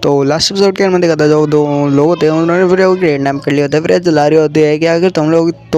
तो last episode के अंदर मैंने देखा था जो दो लोग होते हैं उन्होंने फ्रेया को किडनैप कर लिया होता है। फ्रेया जला रही होती है कि अगर तुम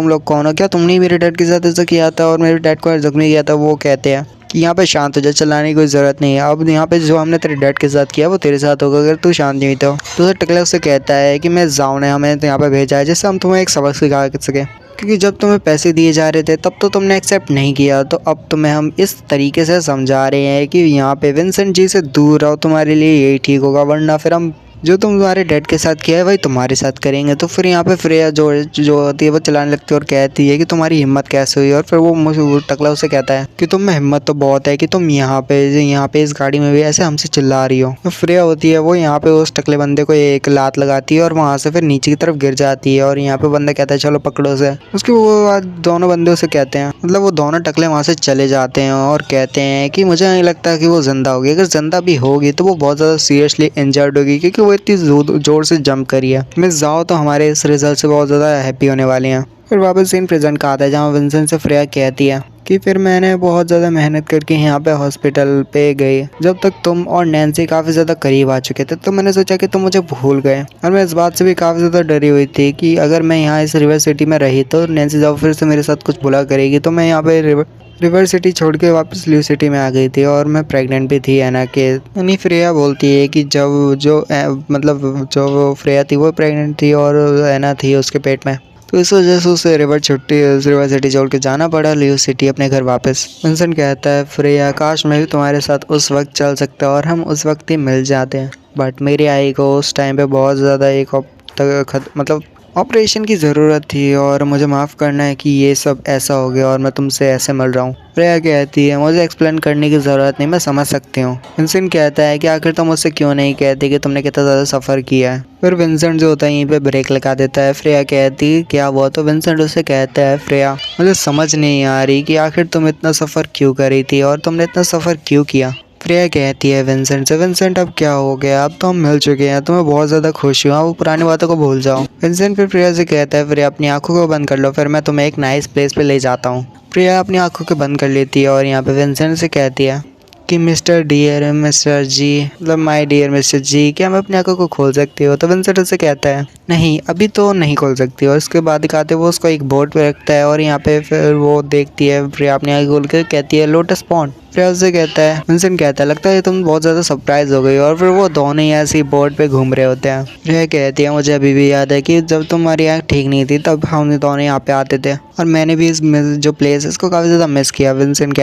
लोग कौन हो, क्या तुमने ही मेरे डैड के साथ ऐसा किया था और मेरे डैड को जख्मी किया था। वो कहते हैं कि यहाँ पे शांत हो जा, चिल्लाने की कोई ज़रूरत नहीं है। अब यहाँ पे जो हमने तेरे डैड के साथ किया वो तेरे साथ होगा अगर तू शांत नहीं तो उसे टकला उससे कहता है कि मैं जाऊँ ने हमें तो यहाँ पे भेजा है जिससे हम तुम्हें एक सबक सिखा सके, क्योंकि जब तुम्हें पैसे दिए जा रहे थे तब तो तुमने एक्सेप्ट नहीं किया, तो अब तुम्हें हम इस तरीके से समझा रहे हैं कि यहाँ पे विंसेंट जी से दूर रहो, तुम्हारे लिए यही ठीक होगा, वरना फिर हम जो तुम तुम्हारे डैड के साथ किया है वही तुम्हारे साथ करेंगे। तो फिर यहाँ पे फ्रेया जो जो होती है वो चलाने लगती है और कहती है कि तुम्हारी हिम्मत कैसे हुई। और फिर वो टकला उसे कहता है कि तुम में हिम्मत तो बहुत है कि तुम यहाँ पे इस गाड़ी में भी ऐसे हमसे चिल्ला रही हो। तो फ्रेया होती है वो यहाँ पे उस टकले बंदे को एक लात लगाती है और वहाँ से फिर नीचे की तरफ गिर जाती है। और यहाँ पे बंदा कहता है चलो पकड़ो उसे। उसके वो बाद दोनों बंदे उसे कहते हैं, मतलब वो दोनों टकले वहाँ से चले जाते हैं और कहते हैं कि मुझे नहीं लगता कि वो जिंदा होगी, अगर जिंदा भी होगी तो वो बहुत ज़्यादा सीरियसली इंजर्ड होगी क्योंकि वो इतनी जोर से जंप करी है। मिस जाओ तो हमारे इस रिजल्ट से बहुत ज़्यादा हैप्पी होने वाली हैं। फिर वापस सीन प्रेजेंट का आता है जहाँ विंसेंट से फ्रेया कहती है कि फिर मैंने बहुत ज़्यादा मेहनत करके यहाँ पे हॉस्पिटल पे गई, जब तक तुम और नैन्सी काफ़ी ज़्यादा करीब आ चुके थे तो मैंने सोचा कि तुम मुझे भूल गए। और मैं इस बात से भी काफ़ी ज़्यादा डरी हुई थी कि अगर मैं यहाँ इस रिवर सिटी में रही तो नैन्सी जब फिर से मेरे साथ कुछ बुरा करेगी। तो मैं यहाँ पे रिवर सिटी छोड़ के वापस ल्यू सिटी में आ गई थी और मैं प्रेग्नेंट भी थी एना के। यानी फ्रेया बोलती है कि जब जो फ्रेया थी वो प्रेग्नेंट थी और एना थी उसके पेट में, तो इस वजह से उसे रिवर सिटी छोड़ के जाना पड़ा ल्यू सिटी अपने घर वापस। विंसेंट कहता है फ्रेया काश मैं भी तुम्हारे साथ उस वक्त चल सकता और हम उस वक्त ही मिल जाते हैं, बट मेरी आई को उस टाइम पे बहुत ज़्यादा मतलब ऑपरेशन की ज़रूरत थी और मुझे माफ़ करना है कि ये सब ऐसा हो गया और मैं तुमसे ऐसे मिल रहा हूँ। फ्रेया कहती है मुझे एक्सप्लेन करने की ज़रूरत नहीं, मैं समझ सकती हूँ। विंसेंट कहता है कि आखिर तुम मुझसे क्यों नहीं कहती कि तुमने कितना ज़्यादा सफ़र किया है। फिर विंसेंट जो होता है यहीं पे ब्रेक लगा देता है। फ्रेया कहती क्या हुआ, तो विंसेंट उसे कहता है फ्रेया मुझे समझ नहीं आ रही कि आखिर तुम इतना सफ़र क्यों कर रही थी और तुमने इतना सफ़र क्यों किया। फ्रेया कहती है विंसेंट से विंसेंट अब क्या हो गया, अब तो हम मिल चुके हैं, तुम्हें बहुत ज़्यादा खुशी हूँ, वो पुरानी बातों को भूल जाओ। विंसेंट फिर फ्रेया से कहता है फ्रेया अपनी आंखों को बंद कर लो, फिर मैं तुम्हें एक नाइस प्लेस पे ले जाता हूँ। फ्रेया अपनी आंखों को बंद कर लेती है और यहाँ पे विंसेंट से कहती है कि मिस्टर जी, मतलब माय डियर मिस्टर जी, क्या मैं अपनी आंखों को खोल सकती हो। तो विंसेंट उससे कहता है नहीं अभी तो नहीं खोल सकती। और उसके बाद दिखाते वो उसको एक बोर्ड पे रखता है और यहाँ पे फिर वो देखती है फ्रेया अपनी आंखें खोल कर कहती है लोटस पॉन्ड। फ्रेया उससे कहता है विंसेंट कहता है लगता है तुम बहुत ज़्यादा सरप्राइज हो गई। और फिर वो दोनों ही ऐसे बोर्ड पे घूम रहे होते हैं। फ्रेया कहती है मुझे अभी भी याद है कि जब तुम्हारी आँख ठीक नहीं थी तब हम दोनों यहाँ पे आते थे और मैंने भी इस जो प्लेस है इसको काफ़ी ज़्यादा मिस किया। विंसेंट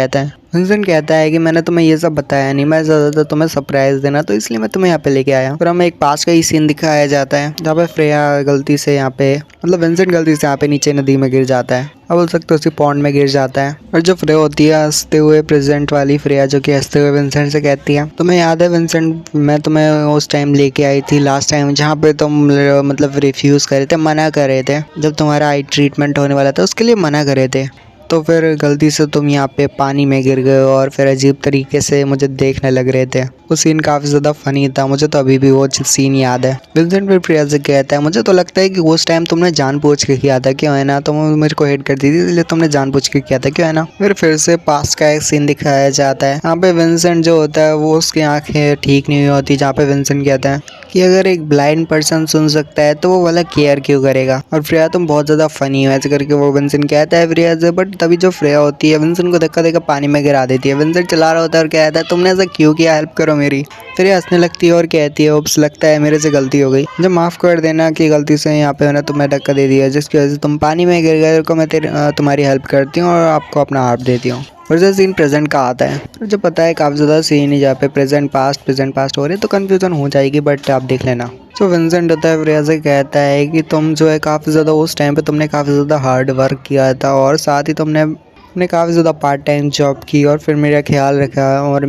कहता है कि मैंने तुम्हें ये सब बताया नहीं, मैं ज़्यादातर तुम्हें सरप्राइज देना, तो इसलिए मैं तुम्हें यहाँ पे लेके आया। फिर हमें एक पास का ही सीन दिखाया जाता है जहाँ पे फ्रेया गलती से यहाँ पे विंसेंट गलती से यहाँ पे नीचे नदी में गिर जाता है, अब बोल सकते हो उसी पॉन्ड में गिर जाता है। और जो फ्रेया होती है हंसते हुए प्रेजेंट वाली फ्रेया जो कि हंसते हुए विंसेंट से कहती है तुम्हें याद है विंसेंट मैं तुम्हें उस टाइम लेके आई थी लास्ट टाइम जहाँ पे तुम रिफ्यूज़ करे थे, मना कर रहे थे, जब तुम्हारा आई ट्रीटमेंट होने वाला था उसके लिए मना करे थे, तो फिर गलती से तुम यहाँ पे पानी में गिर गए और फिर अजीब तरीके से मुझे देखने लग रहे थे। वो सीन काफ़ी ज़्यादा फनी था, मुझे तो अभी भी वो सीन याद है। विंसेंट फिर फ्रेया से कहता है मुझे तो लगता है कि उस टाइम तुमने जानबूझ के किया था, क्यों है ना, तुम मेरे को हेट करती थी इसलिए तुमने जानबूझ के किया था, क्यों है ना। फिर से पास का एक सीन दिखाया जाता है, यहाँ पे विंसेंट जो होता है वो उसकी आँखें ठीक नहीं होती, जहाँ पे विंसेंट कहता है कि अगर एक ब्लाइंड पर्सन सुन सकता है तो वो वाला केयर क्यों करेगा। और फ्रेया तुम बहुत ज़्यादा फनी हो ऐसे करके वो विंसेंट कहता है फ्रेया से, बट तभी जो फ्रेया होती है विंसेंट को धक्का देकर पानी में गिरा देती है। विंसेंट चला रहा होता है और कहता है तुमने ऐसा क्यों किया, हेल्प करो मेरी। फिर ये हंसने लगती है और कहती है ओप्स लगता है मेरे से गलती हो गई, मुझे माफ़ कर देना कि गलती से यहाँ पे मैंने तुम्हें धक्का दे दिया जिसकी वजह से तुम पानी में गिर गए, को मैं तुम्हारी हेल्प करती हूँ और आपको अपना हाथ देती हूँ। और जो सीन प्रेजेंट का आता है, मुझे पता है काफ़ी ज़्यादा सीन ही जहाँ पे प्रेजेंट पास्ट हो रहे तो कन्फ्यूज़न हो जाएगी, बट आप देख लेना। तो विंसेंट होता है फ्रेया से कहता है कि तुम जो है काफ़ी ज़्यादा उस टाइम पे तुमने काफ़ी ज़्यादा हार्ड वर्क किया था और साथ ही तुमने काफ़ी ज़्यादा पार्ट टाइम जॉब की और फिर मेरा ख्याल रखा और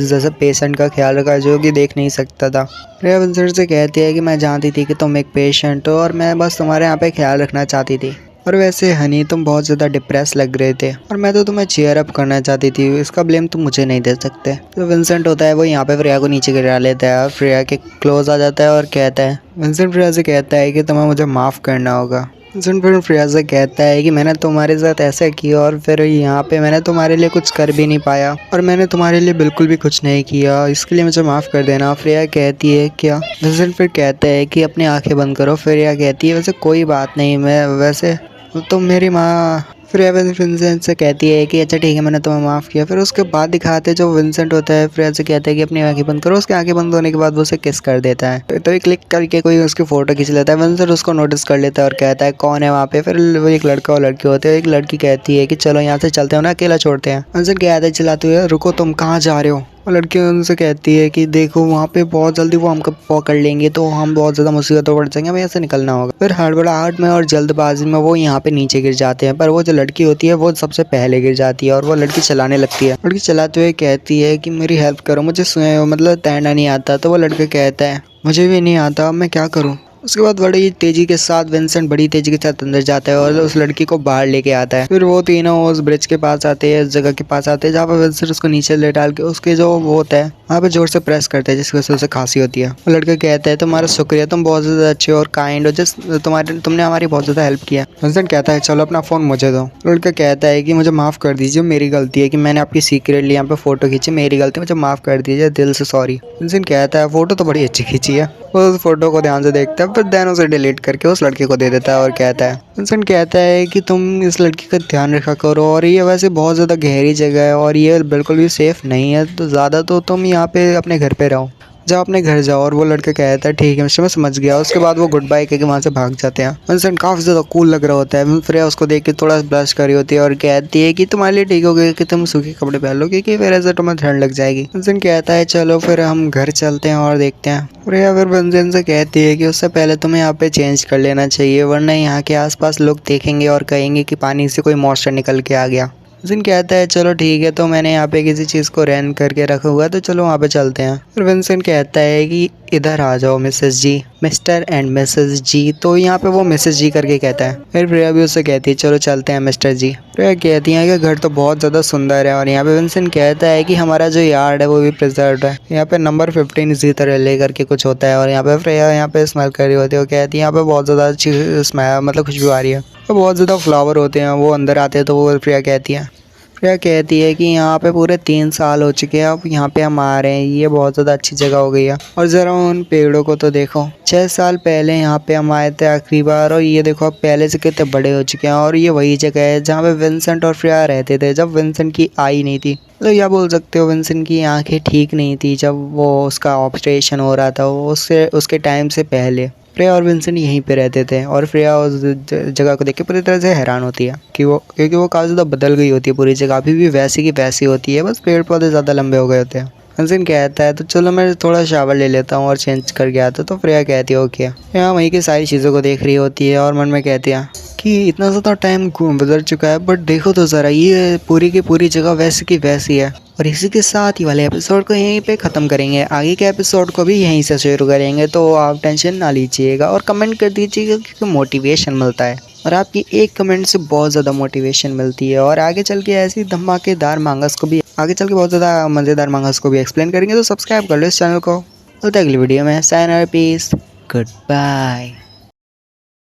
जैसे पेशेंट का ख्याल रखा जो कि देख नहीं सकता था। फ्रेया विंसेंट से कहती है कि मैं जानती थी कि तुम एक पेशेंट हो और मैं बस तुम्हारे यहाँ पे ख्याल रखना चाहती थी। और वैसे हनी तुम बहुत ज़्यादा डिप्रेस लग रहे थे और मैं तो तुम्हें चीयर अप करना चाहती थी, इसका ब्लेम तुम मुझे नहीं दे सकते। तो विंसेंट होता है वो यहाँ पे फ्रेया को नीचे गिरा लेता है और फ्रेया के क्लोज आ जाता है और कहता है विंसेंट फ्रेया से कहता है कि तुम्हें मुझे माफ़ करना होगा विंसेंट फिर फ्रेया से कहता है कि मैंने तुम्हारे साथ ऐसा किया और फिर यहाँ पे मैंने तुम्हारे लिए कुछ कर भी नहीं पाया और मैंने तुम्हारे लिए बिल्कुल भी कुछ नहीं किया, इसके लिए मुझे माफ़ कर देना। फ्रेया कहती है क्या? विंसेंट फिर कहता है कि अपनी आंखें बंद करो। फ्रेया कहती है वैसे कोई बात नहीं, मैं वैसे तुम मेरी माँ। फ्रेया विंसेंट से कहती है कि अच्छा ठीक है, मैंने तुम्हें माफ़ किया। फिर उसके बाद दिखाते जो विंसेंट होता है फ्रेया से कहता है कि अपनी आंखें बंद करो। उसकी आंखें बंद होने के बाद वो उसे किस कर देता है। तो एक क्लिक करके कोई उसकी फ़ोटो खींच लेता है। विंसेंट उसको नोटिस कर लेता है और कहता है कौन है वहाँ पे। फिर वो एक लड़का और लड़की होते हैं। एक लड़की कहती है कि चलो यहाँ से चलते हो ना, अकेला छोड़ते हैं। विंसेंट कहता है चिल्लाते हुए रुको, तुम कहाँ जा रहे हो? और लड़की उनसे कहती है कि देखो वहाँ पे बहुत जल्दी वो हमको पकड़ लेंगे तो हम बहुत ज़्यादा मुसीबतों पड़ जाएंगे, हमें ऐसे निकलना होगा। फिर हड़बड़ाहट में और जल्दबाजी में वो यहाँ पे नीचे गिर जाते हैं, पर वो जो लड़की होती है वो सबसे पहले गिर जाती है और वो लड़की चलाने लगती है। लड़की चलाते हुए कहती है कि मेरी हेल्प करो, मुझे मतलब तैरना नहीं आता। तो वो लड़का कहता है मुझे भी नहीं आता, अब मैं क्या करूँ? उसके बाद बड़ी तेजी के साथ विंसेंट बड़ी तेजी के साथ अंदर जाता है और उस लड़की को बाहर लेके आता है। फिर वो तीनों उस ब्रिज के पास आते हैं, उस जगह के पास आते हैं जहाँ पर विंसेंट उसको नीचे ले डाल के उसके जो वो होता है वहाँ पे जोर से प्रेस करते हैं, जिसकी वजह से उसे खांसी होती है। वो लड़का कहता है तुम्हारा शुक्रिया, तुम बहुत ज़्यादा अच्छे और काइंड हो, जिस तुमने हमारी बहुत ज़्यादा हेल्प किया। विंसेंट कहता है चलो अपना फ़ोन मुझे दो। लड़का कहता है कि मुझे माफ़ कर दीजिए, मेरी गलती है कि मैंने आपकी सीक्रेटली यहाँ पे फ़ोटो खींची, मेरी गलती, मुझे माफ़ कर दीजिए, दिल से सॉरी। विंसेंट कहता है फ़ोटो तो बड़ी अच्छी खींची है। वो उस फोटो को ध्यान से देखता है, फिर देन उसे डिलीट करके उस लड़के को दे देता है और कहता है विंसेंट कहता है कि तुम इस लड़की का ध्यान रखा करो और ये वैसे बहुत ज़्यादा गहरी जगह है और ये बिल्कुल भी सेफ़ नहीं है, तो ज़्यादा तो तुम यहाँ पे अपने घर पे रहो, जाओ अपने घर जाओ। और वो लड़का कहता है ठीक है मिस्टर, मैं समझ गया। उसके बाद वो गुड बाय करके वहाँ से भाग जाते हैं। विंसेंट काफ़ी ज़्यादा कूल लग रहा होता है। फ्रेया उसको देख के थोड़ा ब्लश कर रही होती है और कहती है कि तुम्हारे लिए ठीक हो गया कि तुम सूखे कपड़े पहन लो, क्योंकि फिर ऐसे तुम्हें ठंड लग जाएगी। विंसेंट कहता है चलो फिर हम घर चलते हैं और देखते हैं। फ्रेया फिर विंसेंट से कहती है कि उससे पहले तुम्हें यहाँ पे चेंज कर लेना चाहिए, वरना यहाँ के आसपास लोग देखेंगे और कहेंगे कि पानी से कोई मॉन्स्टर निकल के आ गया। विंसेंट कहता है चलो ठीक है, तो मैंने यहाँ पे किसी चीज़ को रैन करके रखा हुआ है, तो चलो वहाँ पे चलते हैं। फिर विंसेंट कहता है कि इधर आ जाओ Mrs ji, Mr and Mrs ji. तो यहाँ पे वो मिसेस जी करके कहता है। फिर प्रिया भी उससे कहती है चलो चलते हैं मिस्टर जी। प्रिया कहती है कि घर तो बहुत ज़्यादा सुंदर है और यहाँ पे विंसेंट कहता है कि हमारा जो यार्ड है वो भी प्रिजर्व है। यहाँ पे नंबर 15 इसी तरह ले करके कुछ होता है और यहाँ पे प्रिया यहाँ पे स्मेल कर रही होती है। वो कहती है यहाँ पे बहुत ज़्यादा अच्छी स्मेल, मतलब खुशबू आ रही है। तो बहुत ज़्यादा फ्लावर होते हैं। वो अंदर आते हैं तो वो प्रिया कहती है कि यहाँ पे पूरे 3 साल हो चुके हैं, अब यहाँ पे हम आ रहे हैं, ये बहुत ज़्यादा अच्छी जगह हो गई है। और ज़रा उन पेड़ों को तो देखो, 6 साल पहले यहाँ पे हम आए थे आखिरी बार और ये देखो अब पहले से कितने बड़े हो चुके हैं। और ये वही जगह है जहाँ पे विंसेंट और फ्रेया रहते थे जब विंसेंट की आई नहीं थी। तो यह बोल सकते हो विंसेंट की आंखें ठीक नहीं थी जब वो उसका ऑपरेशन हो रहा था, वो उसके टाइम से पहले। फ्रेया और विंसेंट यहीं पे रहते थे और फ्रेया उस जगह को देख के पूरी तरह से हैरान होती है कि क्योंकि वो काफ़ी ज़्यादा बदल गई होती है, पूरी जगह अभी भी वैसी की वैसी होती है, बस पेड़ पौधे ज़्यादा लंबे हो गए होते हैं। विंसेंट कहता है तो चलो मैं थोड़ा शावर ले लेता हूँ और चेंज करके आता। तो फ्रेया कहती है ओके। फ्रेया वहीं की सारी चीज़ों को देख रही होती है और मन में कहती है कि इतना ज़्यादा टाइम गुजर चुका है, बट देखो तो ज़रा ये पूरी की पूरी जगह वैसी की वैसी है। और इसी के साथ ही वाले एपिसोड को यहीं पे ख़त्म करेंगे, आगे के एपिसोड को भी यहीं से शुरू करेंगे। तो आप टेंशन ना लीजिएगा और कमेंट कर दीजिएगा क्योंकि मोटिवेशन मिलता है और आपकी एक कमेंट से बहुत ज़्यादा मोटिवेशन मिलती है। और आगे चल के ऐसी धमाकेदार मांगस को भी बहुत ज़्यादा मज़ेदार मांगस को भी एक्सप्लेन करेंगे। तो सब्सक्राइब कर लो इस चैनल को। तो अगली वीडियो में साइन और पीस, गुड बाय।